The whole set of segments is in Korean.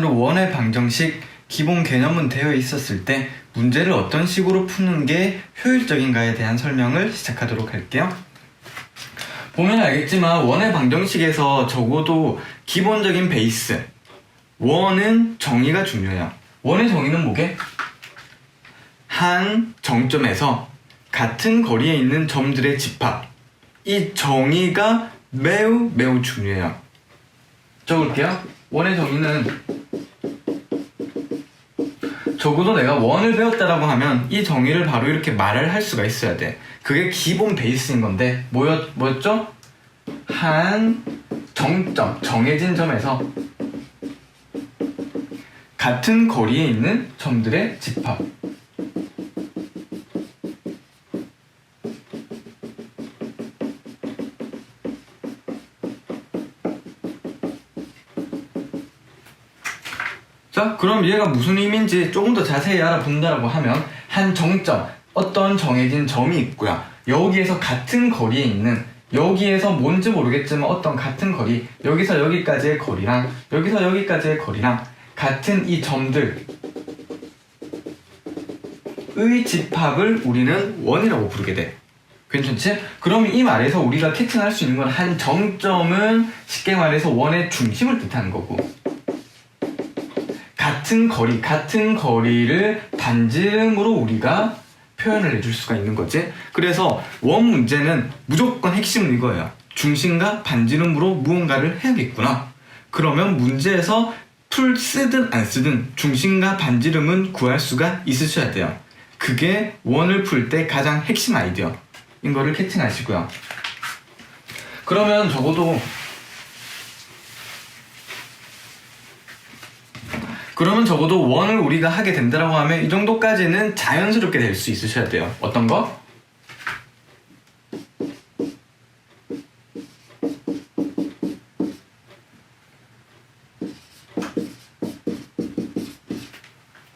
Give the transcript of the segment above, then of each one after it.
기본으로 원의 방정식 기본 개념은 되어 있었을 때 문제를 어떤 식으로 푸는 게 효율적인가에 대한 설명을 시작하도록 할게요. 보면 알겠지만 원의 방정식에서 적어도 기본적인 베이스, 원은 정의가 중요해요. 원의 정의는 뭐게? 한 정점에서 같은 거리에 있는 점들의 집합. 이 정의가 매우 중요해요. 적을게요. 원의 정의는 적어도 내가 원을 배웠다라고 하면 이 정의를 바로 이렇게 말을 할 수가 있어야 돼. 그게 기본 베이스인 건데 뭐였죠? 한 정점, 정해진 점에서 같은 거리에 있는 점들의 집합. 자, 그럼 얘가 무슨 의미인지 조금 더 자세히 알아본다라고 하면 한 정점, 어떤 정해진 점이 있고요. 여기에서 같은 거리에 있는, 여기에서 뭔지 모르겠지만 어떤 같은 거리, 여기서 여기까지의 거리랑 여기서 여기까지의 거리랑 같은 이 점들의 집합을 우리는 원이라고 부르게 돼. 괜찮지? 그럼 이 말에서 우리가 캐칭할 수 있는 건 한 정점은 쉽게 말해서 원의 중심을 뜻하는 거고, 같은 거리를 반지름으로 우리가 표현을 해줄 수가 있는 거지. 그래서 원 문제는 무조건 핵심은 이거예요. 중심과 반지름으로 무언가를 해야겠구나. 그러면 문제에서 쓰든 안 쓰든 중심과 반지름은 구할 수가 있으셔야 돼요. 그게 원을 풀 때 가장 핵심 아이디어인 거를 캐칭하시고요. 그러면 적어도 원을 우리가 하게 된다라고 하면 이 정도까지는 자연스럽게 될 수 있으셔야 돼요. 어떤 거?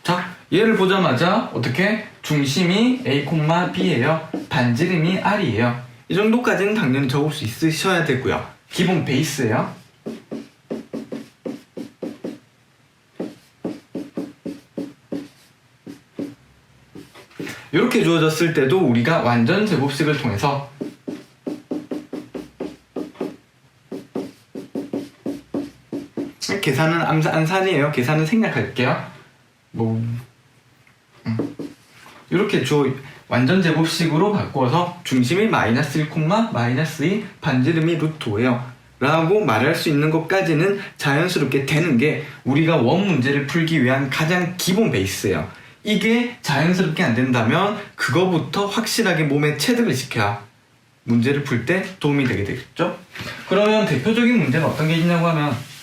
자, 얘를 보자마자 어떻게? 중심이 A, B예요. 반지름이 R이에요. 이 정도까지는 당연히 적을 수 있으셔야 되고요. 기본 베이스예요. 이렇게 주어졌을 때도 우리가 완전 제곱식을 통해서 계산은 안산이에요. 계산은 생략할게요. 이렇게 완전 제곱식으로 바꿔서 중심이 마이너스 1, 마이너스 2, 반지름이 루트 5예요 라고 말할 수 있는 것까지는 자연스럽게 되는 게 우리가 원 문제를 풀기 위한 가장 기본 베이스예요. 이게 자연스럽게 안 된다면 그거부터 확실하게 몸에 체득을 시켜야 문제를 풀 때 도움이 되게 되겠죠? 그러면 대표적인 문제는 어떤 게 있냐고 하면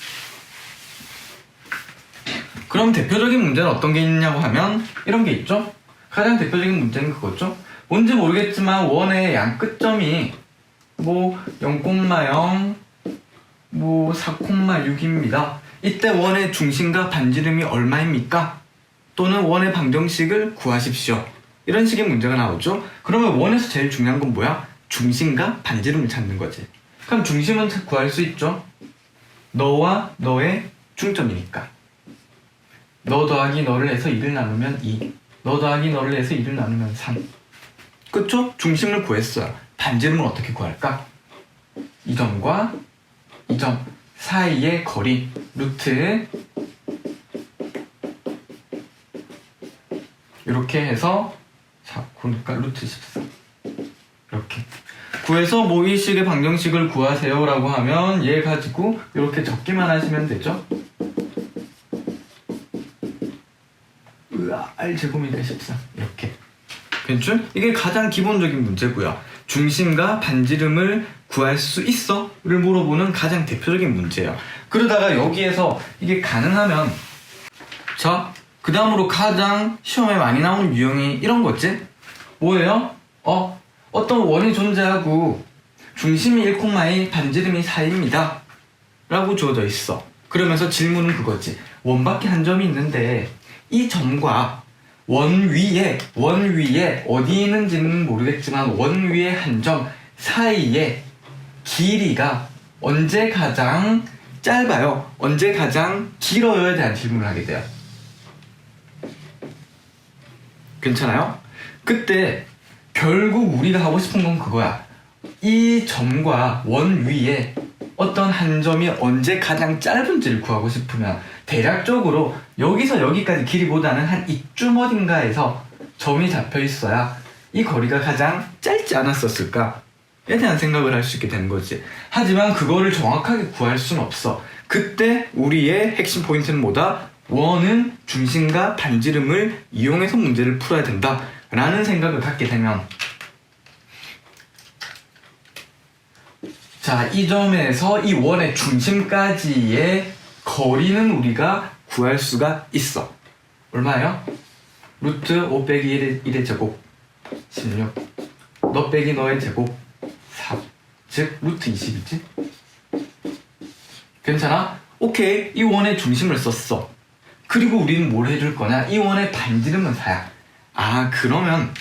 이런 게 있죠? 가장 대표적인 문제는 그거죠? 뭔지 모르겠지만 원의 양 끝점이 0,0 4,6입니다. 이때 원의 중심과 반지름이 얼마입니까? 또는 원의 방정식을 구하십시오. 이런 식의 문제가 나오죠? 그러면 원에서 제일 중요한 건 뭐야? 중심과 반지름을 찾는 거지. 그럼 중심은 구할 수 있죠? 너와 너의 중점이니까. 너 더하기 너를 해서 2를 나누면 2. 너 더하기 너를 해서 2를 나누면 3. 그쵸? 중심을 구했어요. 반지름을 어떻게 구할까? 이 점과 이 점 사이의 거리 루트 이렇게 해서 그러니까 루트 14 이렇게 구해서 이 식의 방정식을 구하세요 라고 하면 얘 가지고 이렇게 적기만 하시면 되죠. R제곱이니까 14 이렇게. 괜찮죠? 이게 가장 기본적인 문제고요. 중심과 반지름을 구할 수 있어? 를 물어보는 가장 대표적인 문제예요. 그러다가 여기에서 이게 가능하면 자, 그 다음으로 가장 시험에 많이 나오는 유형이 이런 거지? 뭐예요? 어떤 원이 존재하고 중심이 1,2, 반지름이 4입니다 라고 주어져 있어. 그러면서 질문은 그거지. 원밖에 한 점이 있는데 이 점과 원 위에 어디 있는지는 모르겠지만 원 위에 한 점 사이의 길이가 언제 가장 짧아요? 언제 가장 길어요에 대한 질문을 하게 돼요. 괜찮아요? 그때 결국 우리가 하고 싶은 건 그거야. 이 점과 원 위에 어떤 한 점이 언제 가장 짧은지를 구하고 싶으면 대략적으로 여기서 여기까지 길이보다는 한 이쯤 어딘가에서 점이 잡혀 있어야 이 거리가 가장 짧지 않았었을까에 대한 생각을 할 수 있게 되는 거지. 하지만 그거를 정확하게 구할 수는 없어. 그때 우리의 핵심 포인트는 뭐다? 원은 중심과 반지름을 이용해서 문제를 풀어야 된다 라는 생각을 갖게 되면, 자, 이 점에서 이 원의 중심까지의 거리는 우리가 구할 수가 있어. 얼마예요? 루트 5 빼기 1의 제곱 16, 너 빼기 너의 제곱 4, 즉 루트 20이지? 괜찮아? 오케이, 이 원의 중심을 썼어. 그리고 우리는 뭘 해줄 거냐? 이 원의 반지름은 4야. 아, 그러면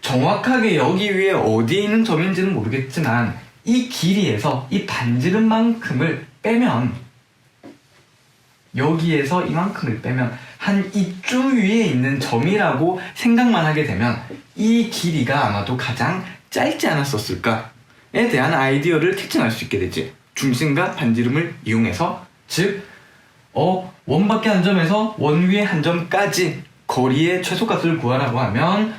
정확하게 여기 위에 어디에 있는 점인지는 모르겠지만 이 길이에서 이 반지름만큼을 빼면, 여기에서 이만큼을 빼면 한 이쯤 위에 있는 점이라고 생각만 하게 되면 이 길이가 아마도 가장 짧지 않았었을까에 대한 아이디어를 캐칭할 수 있게 되지. 중심과 반지름을 이용해서, 즉 원 밖에 한 점에서 원 위에 한 점까지 거리의 최소값을 구하라고 하면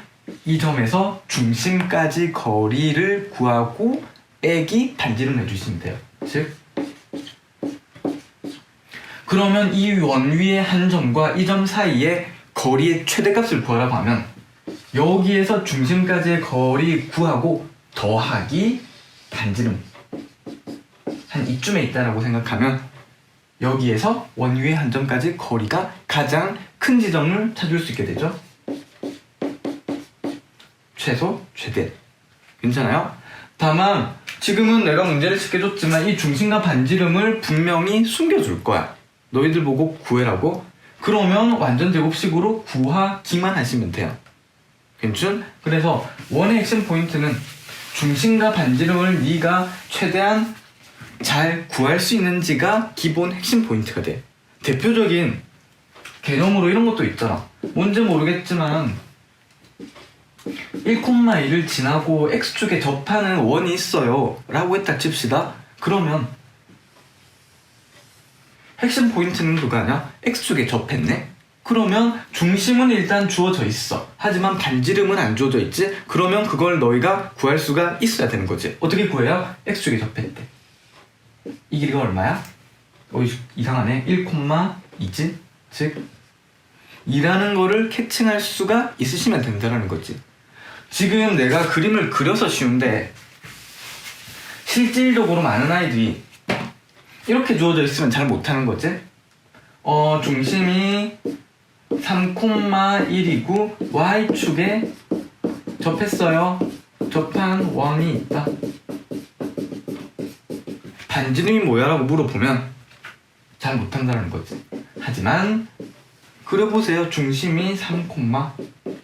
이 점에서 중심까지 거리를 구하고 빼기 반지름 해주시면 돼요. 즉, 그러면 이 원 위의 한 점과 이 점 사이의 거리의 최대값을 구하라고 하면 여기에서 중심까지의 거리 구하고 더하기 반지름 한 이쯤에 있다라고 생각하면 여기에서 원 위의 한 점까지 거리가 가장 큰 지점을 찾을 수 있게 되죠. 최소, 최대. 괜찮아요? 다만 지금은 내가 문제를 쉽게 줬지만 이 중심과 반지름을 분명히 숨겨줄 거야. 너희들 보고 구해라고? 그러면 완전 제곱식으로 구하기만 하시면 돼요. 괜찮? 그래서 원의 핵심 포인트는 중심과 반지름을 네가 최대한 잘 구할 수 있는지가 기본 핵심 포인트가 돼. 대표적인 개념으로 이런 것도 있잖아. 뭔지 모르겠지만 1,1을 지나고 x축에 접하는 원이 있어요 라고 했다 칩시다. 그러면 핵심 포인트는 누가 하냐? x축에 접했네? 그러면 중심은 일단 주어져 있어. 하지만 반지름은 안 주어져 있지? 그러면 그걸 너희가 구할 수가 있어야 되는 거지. 어떻게 구해요? x축에 접했대. 이 길이가 얼마야? 이상하네. 1,2지? 즉 2라는 거를 캐칭할 수가 있으시면 된다는 거지. 지금 내가 그림을 그려서 쉬운데 실질적으로 많은 아이들이 이렇게 주어져 있으면 잘 못하는 거지. 중심이 3,1이고 y축에 접했어요. 접한 원이 있다. 반지름이 뭐야? 라고 물어보면 잘 못한다는 거지. 하지만 그려보세요. 중심이 3,1에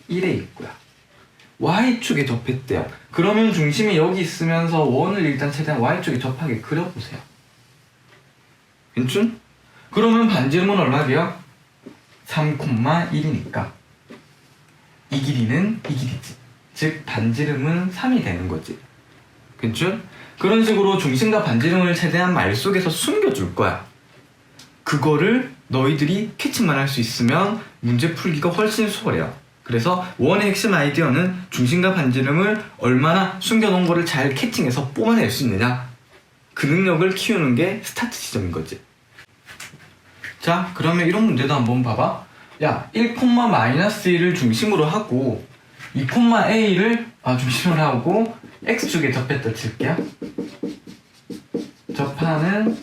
있고요. y축에 접했대요. 그러면 중심이 여기 있으면서 원을 일단 최대한 y축에 접하게 그려보세요. 괜찮? 그러면 반지름은 얼마게요? 3,1이니까 이 길이는 이 길이지. 즉 반지름은 3이 되는 거지. 괜찮? 그런 식으로 중심과 반지름을 최대한 말 속에서 숨겨줄 거야. 그거를 너희들이 캐치만 할 수 있으면 문제 풀기가 훨씬 수월해요. 그래서 원의 핵심 아이디어는 중심과 반지름을 얼마나 숨겨놓은 거를 잘 캐칭해서 뽑아낼 수 있느냐, 그 능력을 키우는 게 스타트 지점인 거지. 자, 그러면 이런 문제도 한번 봐봐. 야, 1,-1을 중심으로 하고 2,a를 중심으로 하고 x축에 접했다 칠게요. 접하는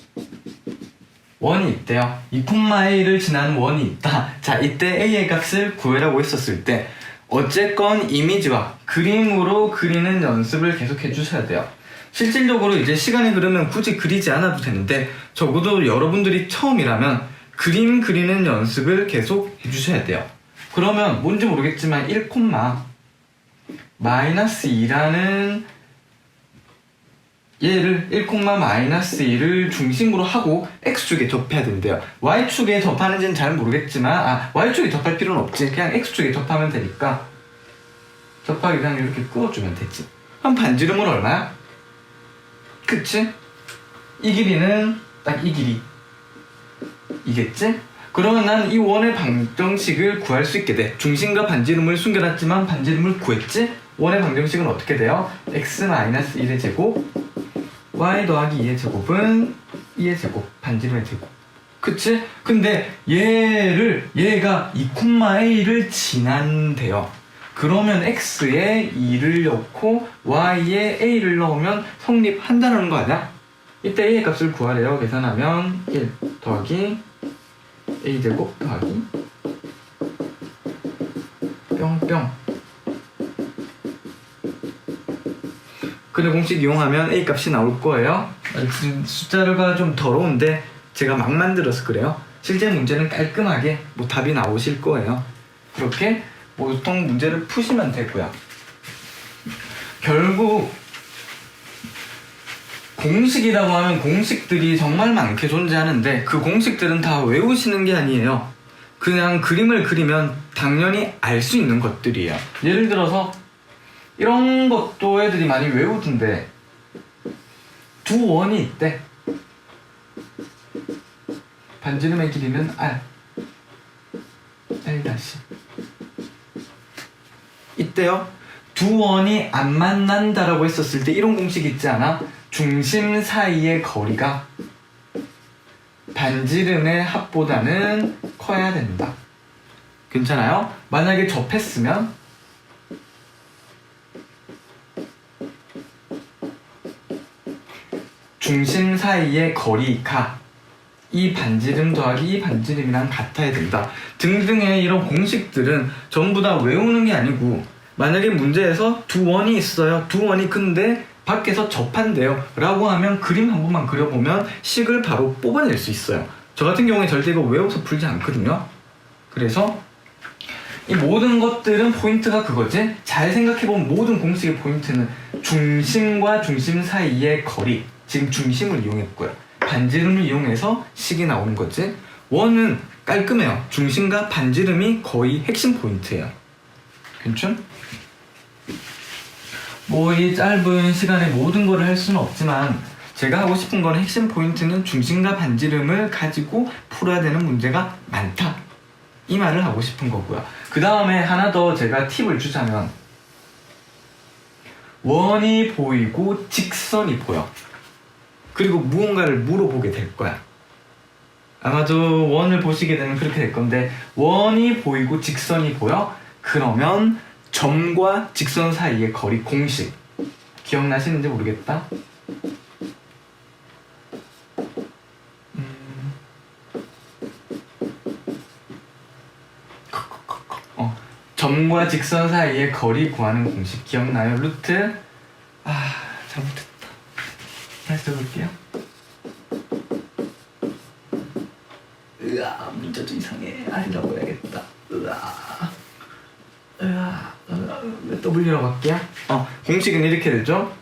원이 있대요. 2,a를 지나는 원이 있다. 자, 이때 a의 값을 구해라고 했었을 때 어쨌건 이미지와 그림으로 그리는 연습을 계속 해주셔야 돼요. 실질적으로 이제 시간이 흐르면 굳이 그리지 않아도 되는데 적어도 여러분들이 처음이라면 그림 그리는 연습을 계속 해주셔야 돼요. 그러면 뭔지 모르겠지만 1,-2라는 얘를 1,-1을 중심으로 하고 x축에 접해야 된대요. y축에 접하는지는 잘 모르겠지만 y축에 접할 필요는 없지. 그냥 x축에 접하면 되니까 접하기 그냥 이렇게 끌어주면 되지. 그럼 반지름은 얼마야? 그치? 이 길이는 딱 이 길이 이겠지? 그러면 난 이 원의 방정식을 구할 수 있게 돼. 중심과 반지름을 숨겨놨지만 반지름을 구했지? 원의 방정식은 어떻게 돼요? x-1의 제곱 y 더하기 2의 제곱은 2의 제곱, 반지름의 제곱. 그치? 근데 얘가 2,a를 지난대요. 그러면 x에 2를 넣고 y에 a를 넣으면 성립한다는 거 아니야? 이때 a의 값을 구하래요. 계산하면 1 더하기 a제곱 더하기 뿅뿅. 그래 공식 이용하면 a 값이 나올 거예요. 숫자가 좀 더러운데 제가 막 만들어서 그래요. 실제 문제는 깔끔하게 답이 나오실 거예요. 그렇게 보통 문제를 푸시면 되고요. 결국 공식이라고 하면 공식들이 정말 많게 존재하는데 그 공식들은 다 외우시는 게 아니에요. 그냥 그림을 그리면 당연히 알 수 있는 것들이에요. 예를 들어서 이런 것도 애들이 많이 외우던데 두 원이 있대. 반지름의 길이는 r 다시 이때요. 두 원이 안 만난다라고 했었을 때 이런 공식 있지 않아? 중심 사이의 거리가 반지름의 합보다는 커야 된다. 괜찮아요? 만약에 접했으면 중심 사이의 거리가 이 반지름 더하기 이 반지름이랑 같아야 된다. 등등의 이런 공식들은 전부 다 외우는 게 아니고 만약에 문제에서 두 원이 있어요. 두 원이 근데 밖에서 접한대요 라고 하면 그림 한 번만 그려보면 식을 바로 뽑아낼 수 있어요. 저 같은 경우에 절대 이거 외워서 풀지 않거든요. 그래서 이 모든 것들은 포인트가 그거지. 잘 생각해보면 모든 공식의 포인트는 중심과 중심 사이의 거리, 지금 중심을 이용했고요. 반지름을 이용해서 식이 나오는 거지. 원은 깔끔해요. 중심과 반지름이 거의 핵심 포인트예요. 괜찮? 이 짧은 시간에 모든 거를 할 수는 없지만 제가 하고 싶은 건 핵심 포인트는 중심과 반지름을 가지고 풀어야 되는 문제가 많다. 이 말을 하고 싶은 거고요. 그 다음에 하나 더 제가 팁을 주자면 원이 보이고 직선이 보여. 그리고 무언가를 물어보게 될 거야. 아마도 원을 보시게 되면 그렇게 될 건데 원이 보이고 직선이 보여? 그러면 점과 직선 사이의 거리 공식 기억나시는지 모르겠다. 점과 직선 사이의 거리 구하는 공식 기억나요? 루트 잘못했다. 다시 써볼게요. 문자 좀 이상해. 아니라고 해야겠다. W로 갈게요. 공식은 이렇게 되죠.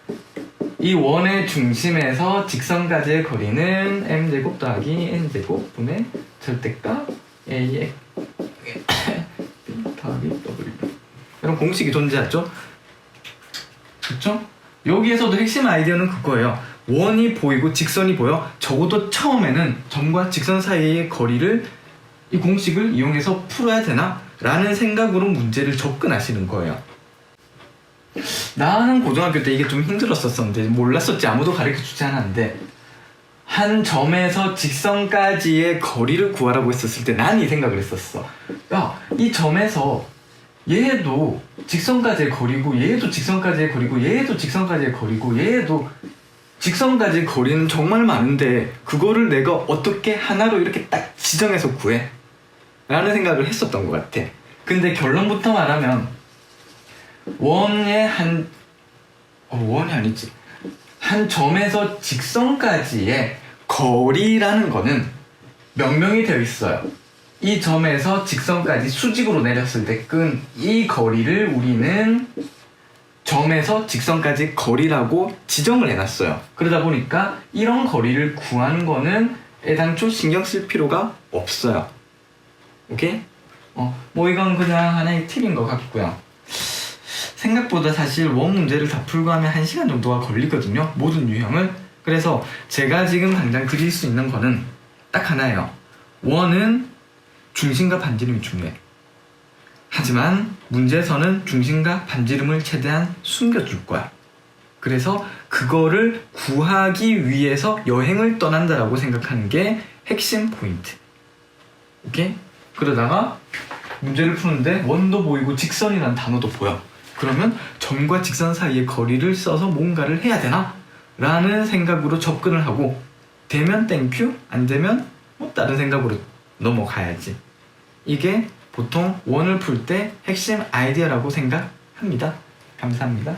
이 원의 중심에서 직선까지의 거리는 m제곱 더하기 n제곱 분의 절대값 ax 더하기 w. 이런 공식이 존재하죠. 그렇죠? 여기에서도 핵심 아이디어는 그거예요. 원이 보이고 직선이 보여. 적어도 처음에는 점과 직선 사이의 거리를 이 공식을 이용해서 풀어야 되나? 라는 생각으로 문제를 접근하시는 거예요. 나는 고등학교 때 이게 좀 힘들었었는데 몰랐었지. 아무도 가르쳐주지 않았는데 한 점에서 직선까지의 거리를 구하라고 했었을 때 난 이 생각을 했었어. 이 점에서 얘도 직선까지의 거리고 얘도 직선까지의 거리고 얘도 직선까지의 거리고 얘도 직선까지의 거리는 정말 많은데 그거를 내가 어떻게 하나로 이렇게 딱 지정해서 구해? 라는 생각을 했었던 것 같아. 근데 결론부터 말하면 원이 아니지. 한 점에서 직선까지의 거리라는 거는 명명이 되어 있어요. 이 점에서 직선까지 수직으로 내렸을 때 끈 이 거리를 우리는 점에서 직선까지 거리라고 지정을 해놨어요. 그러다 보니까 이런 거리를 구하는 거는 애당초 신경 쓸 필요가 없어요. 오케이? 뭐 이건 그냥 하나의 팁인 것 같고요. 생각보다 사실 원 문제를 다 풀고 하면 1시간 정도가 걸리거든요. 모든 유형을. 그래서 제가 지금 당장 드릴 수 있는 거는 딱 하나예요. 원은 중심과 반지름이 중요해. 하지만 문제에서는 중심과 반지름을 최대한 숨겨줄 거야. 그래서 그거를 구하기 위해서 여행을 떠난다라고 생각하는 게 핵심 포인트. 오케이? 그러다가 문제를 푸는데 원도 보이고 직선이라는 단어도 보여. 그러면 점과 직선 사이의 거리를 써서 뭔가를 해야 되나? 라는 생각으로 접근을 하고 되면 땡큐, 안 되면 뭐 다른 생각으로 넘어가야지. 이게 보통 원을 풀 때 핵심 아이디어라고 생각합니다. 감사합니다.